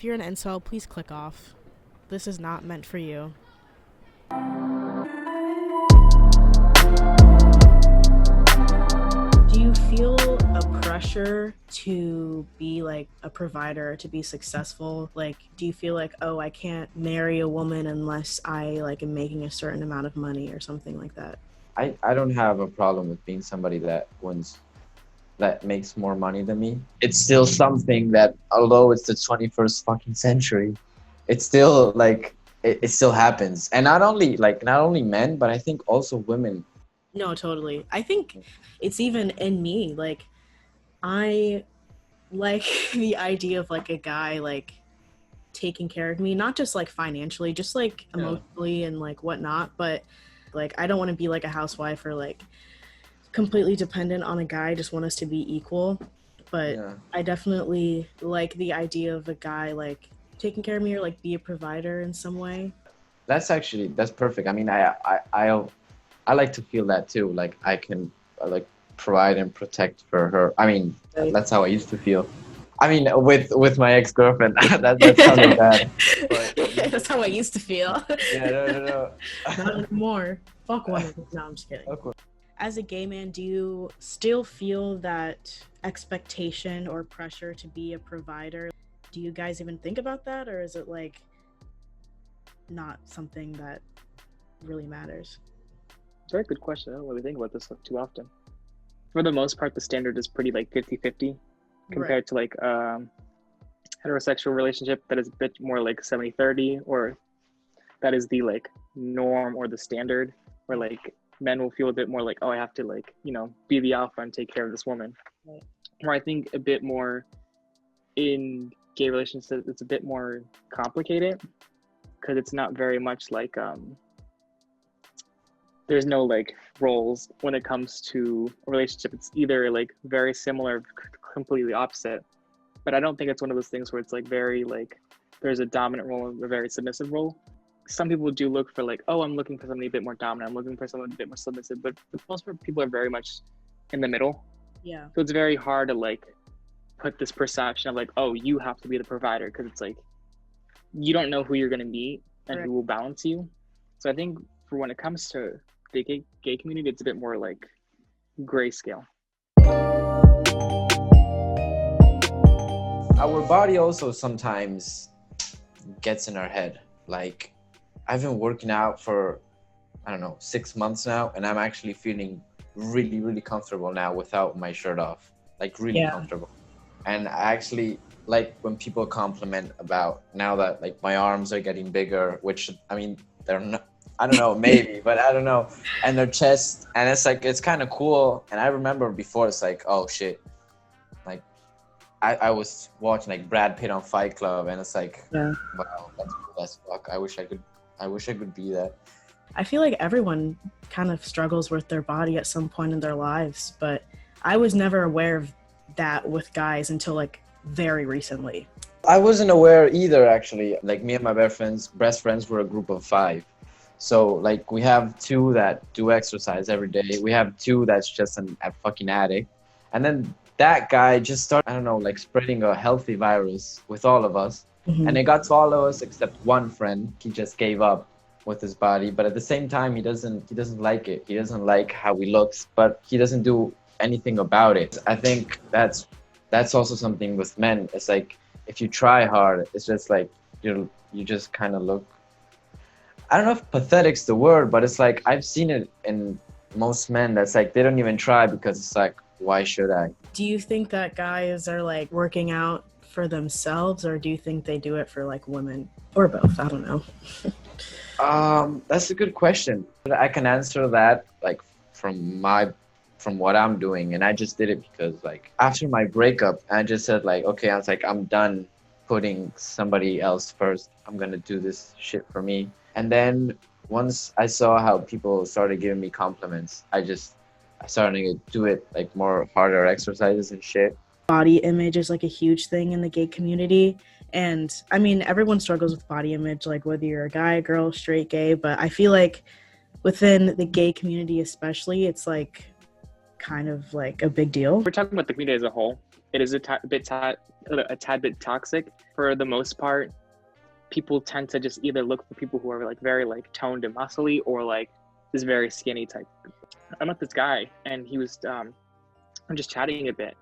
If you're an incel, please click off. This is not meant for you. Do you feel a pressure to be like a provider, to be successful? Like, do you feel like, oh, I can't marry a woman unless I like am making a certain amount of money or something like that? I don't have a problem with being somebody that makes more money than me. It's still something that, although it's the 21st fucking century, it's still like it still happens. And not only men, but I think also women. No, totally. I think it's even in me. Like, I like the idea of like a guy like taking care of me, not just like financially, just like Yeah. emotionally and like whatnot. But like, I don't want to be like a housewife or like completely dependent on a guy. I just want us to be equal. But Yeah. I definitely like the idea of a guy like taking care of me or like be a provider in some way. That's perfect. I mean, I like to feel that too. Like I can like provide and protect for her. I mean, Right. that's how I used to feel. I mean, with my ex-girlfriend, that sounded bad. But That's how I used to feel. yeah, no. Not anymore. Fuck women. No, I'm just kidding. Okay. As a gay man, do you still feel that expectation or pressure to be a provider? Do you guys even think about that, or is it like not something that really matters? It's a very good question. I don't really think about this too often. For the most part, the standard is pretty like 50-50 compared to like heterosexual relationship that is a bit more like 70-30, or that is the like norm or the standard, where like men will feel a bit more like, oh, I have to like, be the alpha and take care of this woman. Right. Or I think a bit more in gay relationships, it's a bit more complicated because it's not very much like there's no like roles when it comes to a relationship. It's either like very similar, completely opposite. But I don't think it's one of those things where it's like very like there's a dominant role and a very submissive role. Some people do look for like, oh, I'm looking for somebody a bit more dominant. I'm looking for someone a bit more submissive. But for the most part, people are very much in the middle. Yeah. So it's very hard to like put this perception of like, oh, you have to be the provider, because it's like you don't know who you're going to meet and who will balance you. So I think for when it comes to the gay community, it's a bit more like grayscale. Our body also sometimes gets in our head. Like, I've been working out for, I don't know, 6 months now, and I'm actually feeling really, really comfortable now without my shirt off. Like, really comfortable. And I actually like when people compliment about now that like my arms are getting bigger, which I mean, they're not, I don't know, maybe, but I don't know. And their chest, and it's like, it's kind of cool. And I remember before, it's like, oh shit. Like, I was watching like Brad Pitt on Fight Club, and it's like, wow, that's cool as fuck. I wish I could be that. I feel like everyone kind of struggles with their body at some point in their lives, but I was never aware of that with guys until like very recently. I wasn't aware either, actually. Like, me and my best friends were a group of 5. So like we have 2 that do exercise every day. We have 2 that's just a fucking addict. And then that guy just started, I don't know, like spreading a healthy virus with all of us. Mm-hmm. And it got to all of us except one friend. He just gave up with his body. But at the same time, he doesn't like it. He doesn't like how he looks, but he doesn't do anything about it. I think that's also something with men. It's like, if you try hard, it's just like you just kind of look, I don't know if pathetic's the word, but it's like I've seen it in most men that's like they don't even try because it's like, why should I? Do you think that guys are like working out for themselves, or do you think they do it for like women, or both? I don't know. That's a good question. I can answer that like from what I'm doing, and I just did it because like after my breakup, I just said like, okay, I was like, I'm done putting somebody else first. I'm gonna do this shit for me. And then once I saw how people started giving me compliments, I started to do it like more harder exercises and shit. Body image is like a huge thing in the gay community. And I mean, everyone struggles with body image, like whether you're a guy, girl, straight, gay. But I feel like within the gay community especially, it's like kind of like a big deal. We're talking about the community as a whole. it is a tad bit toxic. For the most part, people tend to just either look for people who are like very like toned and muscly, or like this very skinny type. I met this guy, and he was I'm just chatting a bit,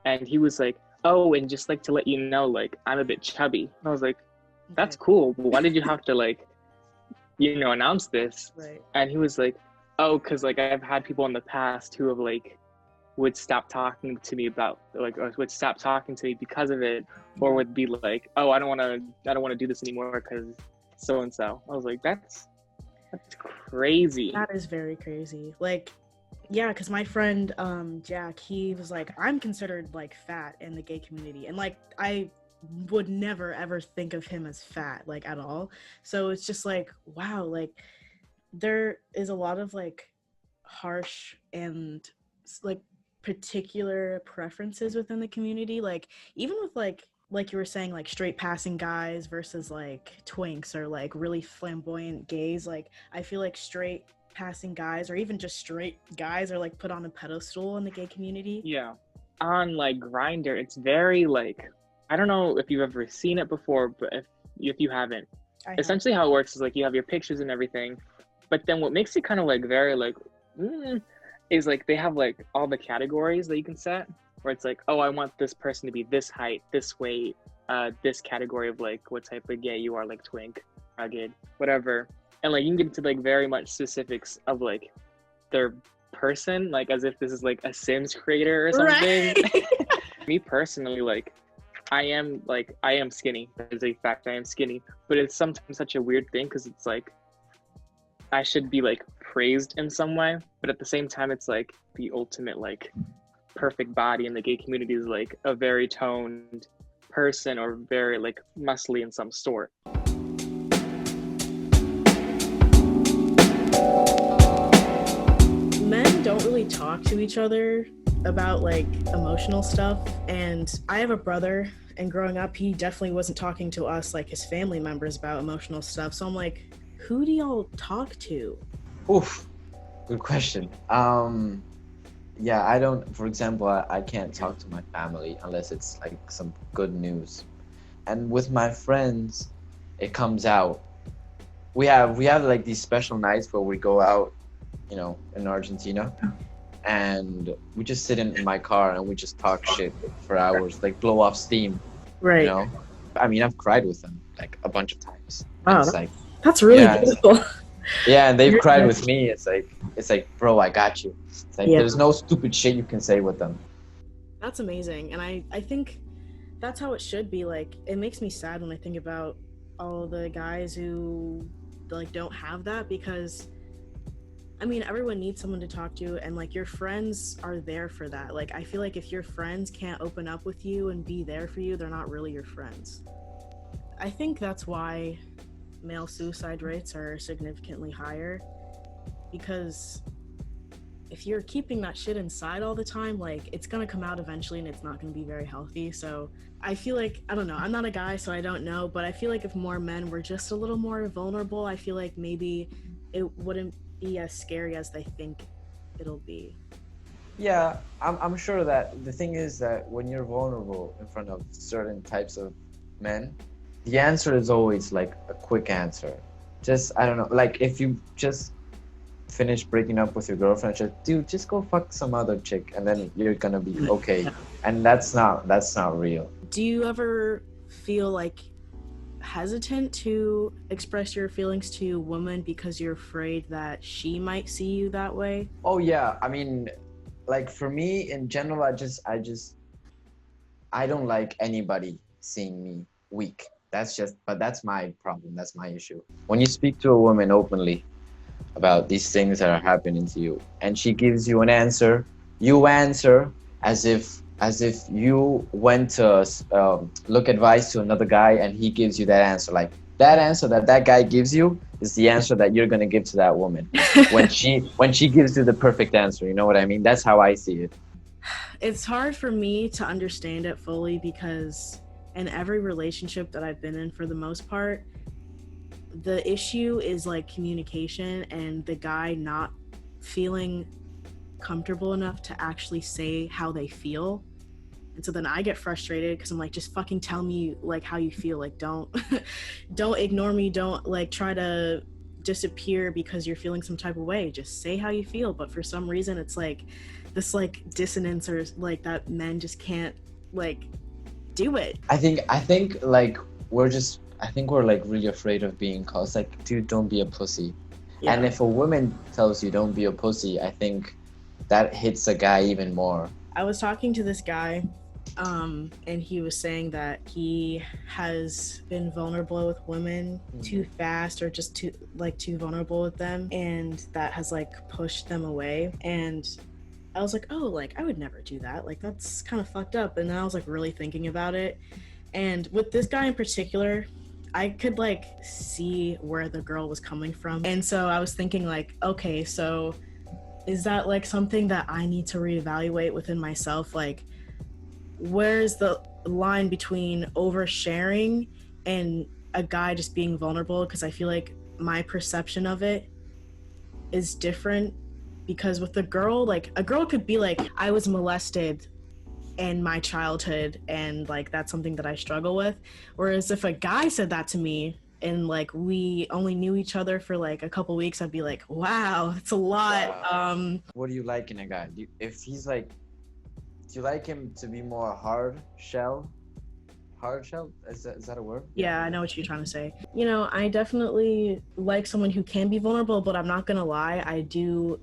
and he was like, "Oh, and just like to let you know, like I'm a bit chubby." And I was like, "That's cool, but why did you have to like, announce this?" Right. And he was like, "Oh, because like I've had people in the past who have like would stop talking to me about like, or would stop talking to me because of it, or would be like, oh, I don't want to do this anymore because so and so." I was like, that's crazy. That is very crazy. Like, yeah, because my friend Jack, he was like, I'm considered like fat in the gay community, and like I would never ever think of him as fat, like at all. So it's just like, wow, like there is a lot of like harsh and like particular preferences within the community, like even with like you were saying, like straight passing guys versus like twinks or like really flamboyant gays. Like I feel like straight passing guys or even just straight guys are like put on a pedestal in the gay community. Yeah, on like Grindr, it's very like, I don't know if you've ever seen it before, but if you haven't, essentially how it works is like you have your pictures and everything, but then what makes it kind of like very like is like they have like all the categories that you can set, where it's like, oh, I want this person to be this height, this weight, this category of like what type of gay you are, like twink, rugged, whatever. And like you can get into like very much specifics of like their person, like as if this is like a Sims creator or something. Right. Me personally, like I am skinny. That is a fact. I am skinny, but it's sometimes such a weird thing because it's like I should be like praised in some way, but at the same time it's like the ultimate like perfect body in the gay community is like a very toned person or very like muscly in some sort. Men don't really talk to each other about like emotional stuff, and I have a brother, and growing up he definitely wasn't talking to us, like his family members, about emotional stuff. So I'm like, who do y'all talk to? Oof, good question. Yeah, I don't, for example, I can't talk to my family unless it's like some good news. And with my friends, it comes out. We have like these special nights where we go out, in Argentina, and we just sit in my car and we just talk shit for hours, like blow off steam. Right. I mean, I've cried with them like a bunch of times. Wow, that's really beautiful. Yeah, and they've cried with me. It's like, bro, I got you. It's like, there's no stupid shit you can say with them. That's amazing. And I think that's how it should be. Like, it makes me sad when I think about all the guys who like don't have that, because I mean, everyone needs someone to talk to, and like your friends are there for that. Like, I feel like if your friends can't open up with you and be there for you, they're not really your friends. I think that's why male suicide rates are significantly higher, because if you're keeping that shit inside all the time, like it's gonna come out eventually and it's not gonna be very healthy. So I feel like, I don't know, I'm not a guy, so I don't know, but I feel like if more men were just a little more vulnerable, I feel like maybe it wouldn't be as scary as they think it'll be. Yeah, I'm sure that the thing is that when you're vulnerable in front of certain types of men, the answer is always like a quick answer. Just, I don't know, like if you just finish breaking up with your girlfriend, just go fuck some other chick and then you're gonna be okay. And that's not real. Do you ever feel like hesitant to express your feelings to a woman because you're afraid that she might see you that way? Oh yeah, I mean, like for me in general, I don't like anybody seeing me weak. But that's my problem. That's my issue. When you speak to a woman openly about these things that are happening to you, and she gives you an answer, you answer as if you went to look advice to another guy, and he gives you that answer. Like that answer that guy gives you is the answer that you're gonna give to that woman when she gives you the perfect answer. You know what I mean? That's how I see it. It's hard for me to understand it fully, because in every relationship that I've been in, for the most part, the issue is like communication and the guy not feeling comfortable enough to actually say how they feel. And so then I get frustrated because I'm like, just fucking tell me like how you feel. Like don't don't ignore me. Don't like try to disappear because you're feeling some type of way. Just say how you feel. But for some reason it's like this like dissonance or like that men just can't like do it. I think like I think we're like really afraid of being called. It's like, dude, don't be a pussy. Yeah. And if a woman tells you don't be a pussy, I think that hits a guy even more. I was talking to this guy, and he was saying that he has been vulnerable with women too fast, or just too vulnerable with them, and that has like pushed them away. And I was like, oh, like I would never do that. Like that's kind of fucked up. And then I was like really thinking about it. And with this guy in particular, I could like see where the girl was coming from. And so I was thinking like, okay, so is that like something that I need to reevaluate within myself? Like, where's the line between oversharing and a guy just being vulnerable? Because I feel like my perception of it is different. Because with the girl, like a girl could be like, I was molested in my childhood and like that's something that I struggle with. Whereas if a guy said that to me and like we only knew each other for like a couple weeks, I'd be like, wow, it's a lot. Wow. What do you like in a guy? If he's like, do you like him to be more hard shell? Is that a word? Yeah, I know what you're trying to say. You know, I definitely like someone who can be vulnerable, but I'm not gonna lie, I do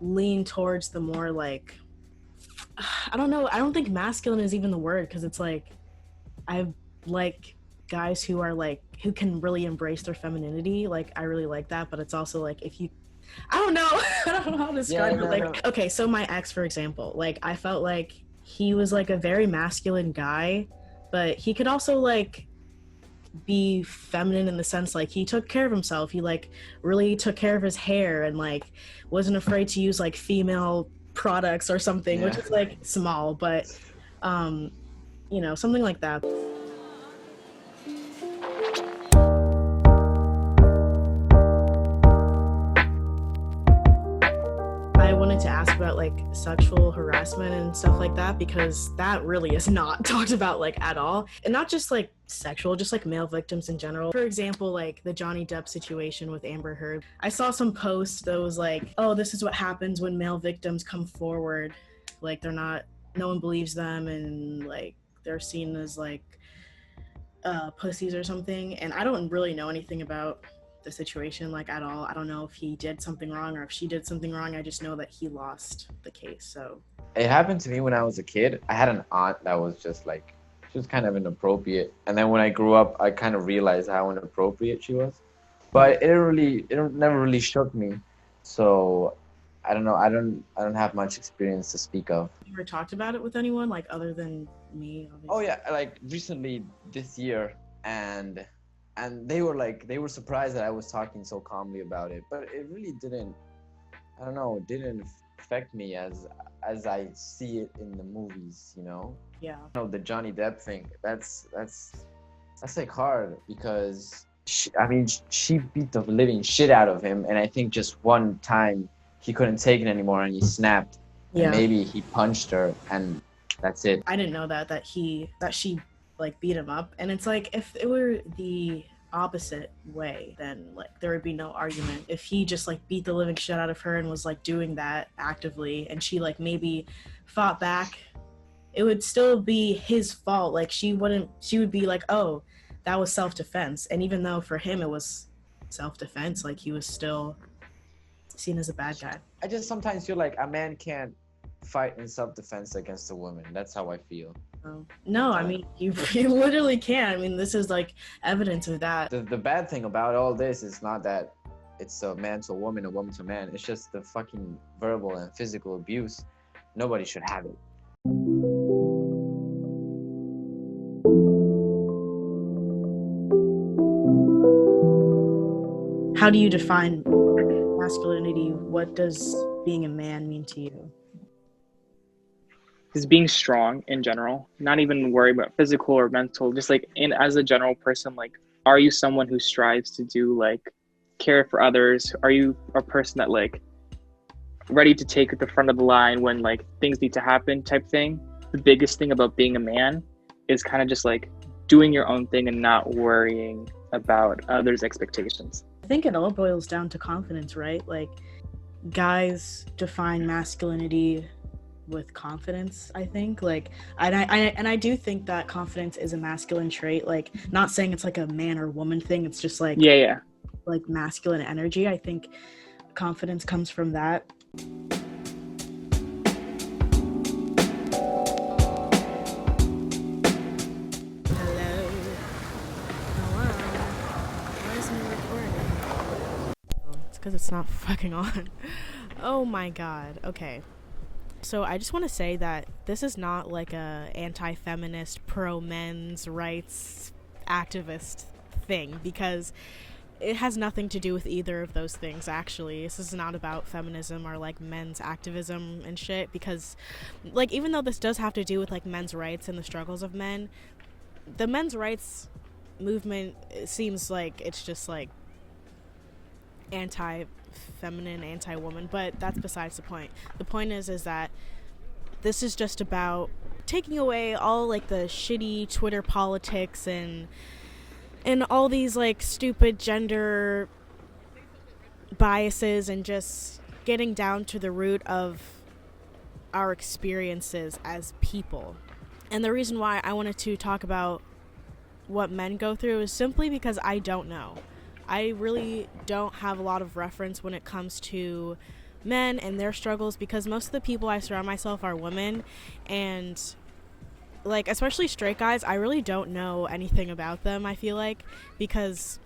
lean towards the more like, I don't know, I don't think masculine is even the word, because it's like I like guys who are like, who can really embrace their femininity. Like I really like that, but it's also like, if you, I don't know I don't know how to describe it. Like, okay, so my ex, for example, like I felt like he was like a very masculine guy, but he could also like be feminine in the sense like he took care of himself. He like really took care of his hair and like wasn't afraid to use like female products or something, which is like small, but you know, something like that. I wanted to ask about like sexual harassment and stuff like that, because that really is not talked about like at all. And not just like sexual, just like male victims in general. For example, like the Johnny Depp situation with Amber Heard. I saw some post that was like, oh, this is what happens when male victims come forward. Like they're not, no one believes them, and like they're seen as like pussies or something. And I don't really know anything about the situation like at all. I don't know if he did something wrong or if she did something wrong. I just know that he lost the case. So it happened to me when I was a kid. I had an aunt that was just like, she was kind of inappropriate, and then when I grew up I kind of realized how inappropriate she was, but it never really shook me. So I don't know, I don't have much experience to speak of. You ever talked about it with anyone like other than me, obviously? Oh yeah, like recently this year, and they were surprised that I was talking so calmly about it, but it really didn't, I don't know, it didn't affect me as I see it in the movies, you know? Yeah. You know, the Johnny Depp thing, that's like hard, because she beat the living shit out of him, and I think just one time he couldn't take it anymore and he snapped. Yeah. And maybe he punched her and that's it. I didn't know that she like beat him up. And it's like, if it were the opposite way, then like there would be no argument. If he just like beat the living shit out of her and was like doing that actively, and she like maybe fought back, it would still be his fault. Like she would be like, oh, that was self-defense. And even though for him it was self-defense, like he was still seen as a bad guy. I just sometimes feel like a man can't fight in self-defense against a woman. That's how I feel. No, I mean, you literally can. I mean, this is like evidence of that. The bad thing about all this is not that it's a man to a woman to a man. It's just the fucking verbal and physical abuse. Nobody should have it. How do you define masculinity? What does being a man mean to you? Is being strong in general, not even worry about physical or mental, just like as a general person, like, are you someone who strives to do like care for others? Are you a person that like ready to take the front of the line when like things need to happen type thing? the biggest thing about being a man is kind of just like doing your own thing and not worrying about others' expectations. I think it all boils down to confidence, right? Like, guys define masculinity with confidence, I think. Like, I do think that confidence is a masculine trait. Like, not saying it's like a man or woman thing. It's just like like masculine energy. I think confidence comes from that. Because it's not fucking on. Oh my god. Okay. So I just want to say that this is not like a anti-feminist, pro-men's rights activist thing, because it has nothing to do with either of those things, actually. This is not about feminism or like men's activism and shit, because like, even though this does have to do with like men's rights and the struggles of men, the men's rights movement, it seems like it's just like anti-feminine, anti-woman, but that's besides the point. The point is that this is just about taking away all like the shitty Twitter politics and all these like stupid gender biases, and just getting down to the root of our experiences as people. And the reason why I wanted to talk about what men go through is simply because I don't know. I really don't have a lot of reference when it comes to men and their struggles, because most of the people I surround myself are women, and like, especially straight guys, I really don't know anything about them, I feel like, because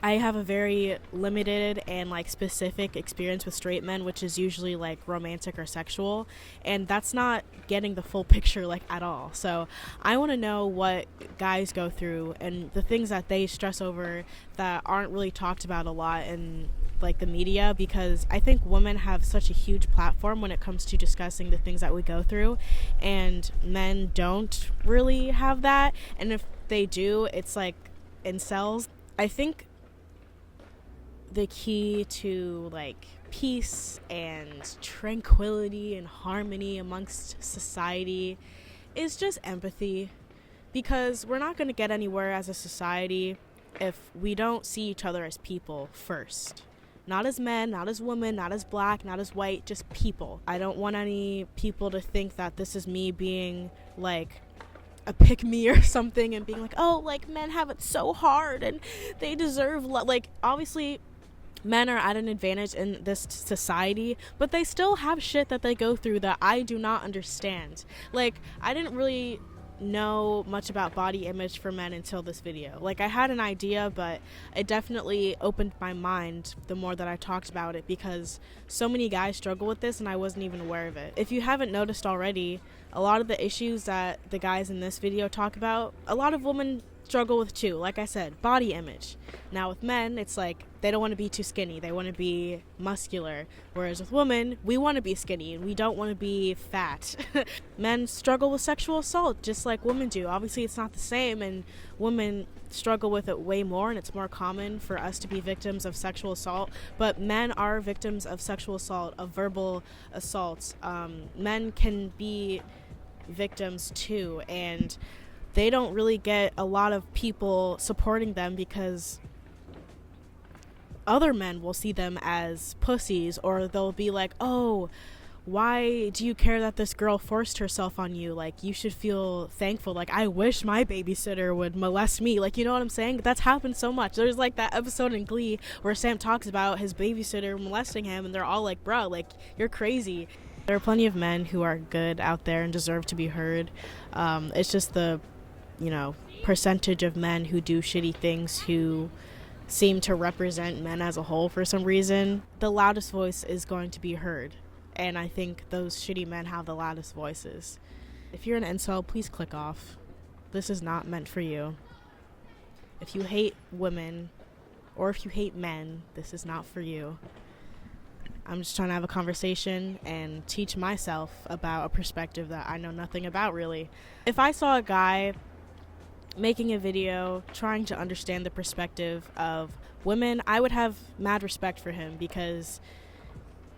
I have a very limited and like specific experience with straight men, which is usually like romantic or sexual, and that's not getting the full picture like at all. So I want to know what guys go through and the things that they stress over that aren't really talked about a lot in like the media, because I think women have such a huge platform when it comes to discussing the things that we go through, and men don't really have that, and if they do, it's like incels. I think the key to like peace and tranquility and harmony amongst society is just empathy, because we're not going to get anywhere as a society if we don't see each other as people first. Not as men, not as women, not as black, not as white, just people. I don't want any people to think that this is me being like a pick-me or something and being like, oh, like men have it so hard and they deserve like, obviously men are at an advantage in this society, but they still have shit that they go through that I do not understand. Like, I didn't really know much about body image for men until this video. Like, I had an idea, but it definitely opened my mind the more that I talked about it, because so many guys struggle with this and I wasn't even aware of it. If you haven't noticed already, a lot of the issues that the guys in this video talk about, a lot of women struggle with too. Like I said, body image. Now with men, it's like they don't want to be too skinny, they want to be muscular, whereas with women, we want to be skinny and we don't want to be fat. Men struggle with sexual assault just like women do. Obviously it's not the same, and women struggle with it way more, and it's more common for us to be victims of sexual assault, but men are victims of sexual assault, of verbal assaults. Men can be victims too, and they don't really get a lot of people supporting them, because other men will see them as pussies, or they'll be like, oh, why do you care that this girl forced herself on you? Like, you should feel thankful. Like, I wish my babysitter would molest me. Like, you know what I'm saying? That's happened so much. There's like that episode in Glee where Sam talks about his babysitter molesting him, and they're all like, bro, like, you're crazy. There are plenty of men who are good out there and deserve to be heard. It's just the, you know, percentage of men who do shitty things, who seem to represent men as a whole for some reason. The loudest voice is going to be heard, and I think those shitty men have the loudest voices. If you're an incel, please click off. This is not meant for you. If you hate women, or if you hate men, this is not for you. I'm just trying to have a conversation and teach myself about a perspective that I know nothing about, really. If I saw a guy making a video trying to understand the perspective of women, I would have mad respect for him, because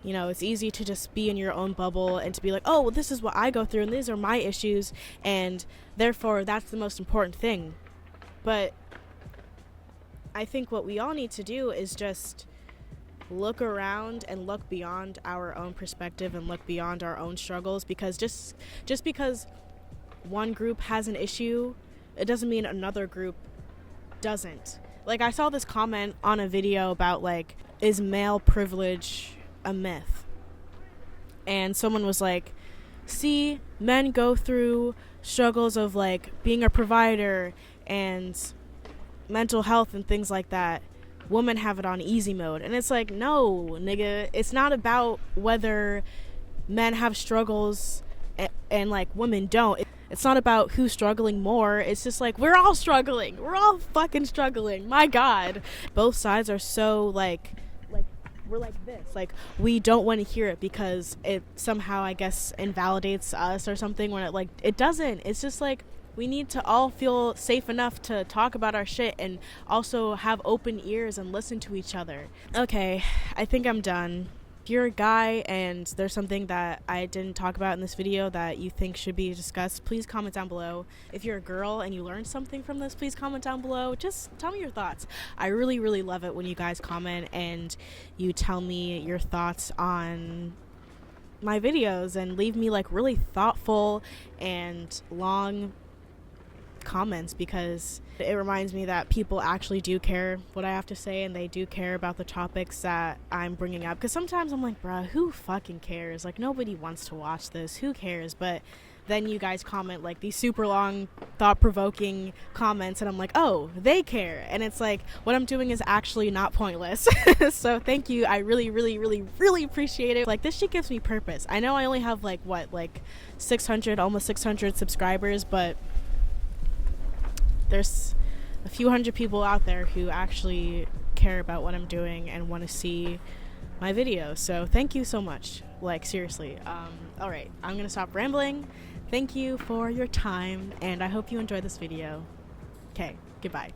You know, it's easy to just be in your own bubble and to be like, oh, well, this is what I go through and these are my issues, and therefore that's the most important thing. But I think what we all need to do is just look around and look beyond our own perspective and look beyond our own struggles, because just because one group has an issue, it doesn't mean another group doesn't. Like, I saw this comment on a video about, like, is male privilege a myth? And someone was like, see, men go through struggles of, like, being a provider and mental health and things like that. Women have it on easy mode. And it's like, no, nigga, it's not about whether men have struggles and like women don't. It's not about who's struggling more. It's just like, we're all struggling. We're all fucking struggling. My God. Both sides are so like we're like this. Like, we don't want to hear it because it somehow, I guess, invalidates us or something, when it doesn't. It's just like, we need to all feel safe enough to talk about our shit and also have open ears and listen to each other. Okay, I think I'm done. If you're a guy and there's something that I didn't talk about in this video that you think should be discussed, please comment down below. If you're a girl and you learned something from this, please comment down below. Just tell me your thoughts. I really, really love it when you guys comment and you tell me your thoughts on my videos and leave me like really thoughtful and long comments, because it reminds me that people actually do care what I have to say and they do care about the topics that I'm bringing up. Because sometimes I'm like, bruh, who fucking cares? Like, nobody wants to watch this. Who cares? But then you guys comment like these super long, thought-provoking comments, and I'm like, oh, they care. And it's like, what I'm doing is actually not pointless. So thank you. I really, really, really, really appreciate it. Like, this shit gives me purpose. I know I only have like 600, almost 600 subscribers, but there's a few hundred people out there who actually care about what I'm doing and want to see my videos. So thank you so much. Like, seriously. All right, I'm gonna stop rambling. Thank you for your time, and I hope you enjoyed this video. Okay, goodbye.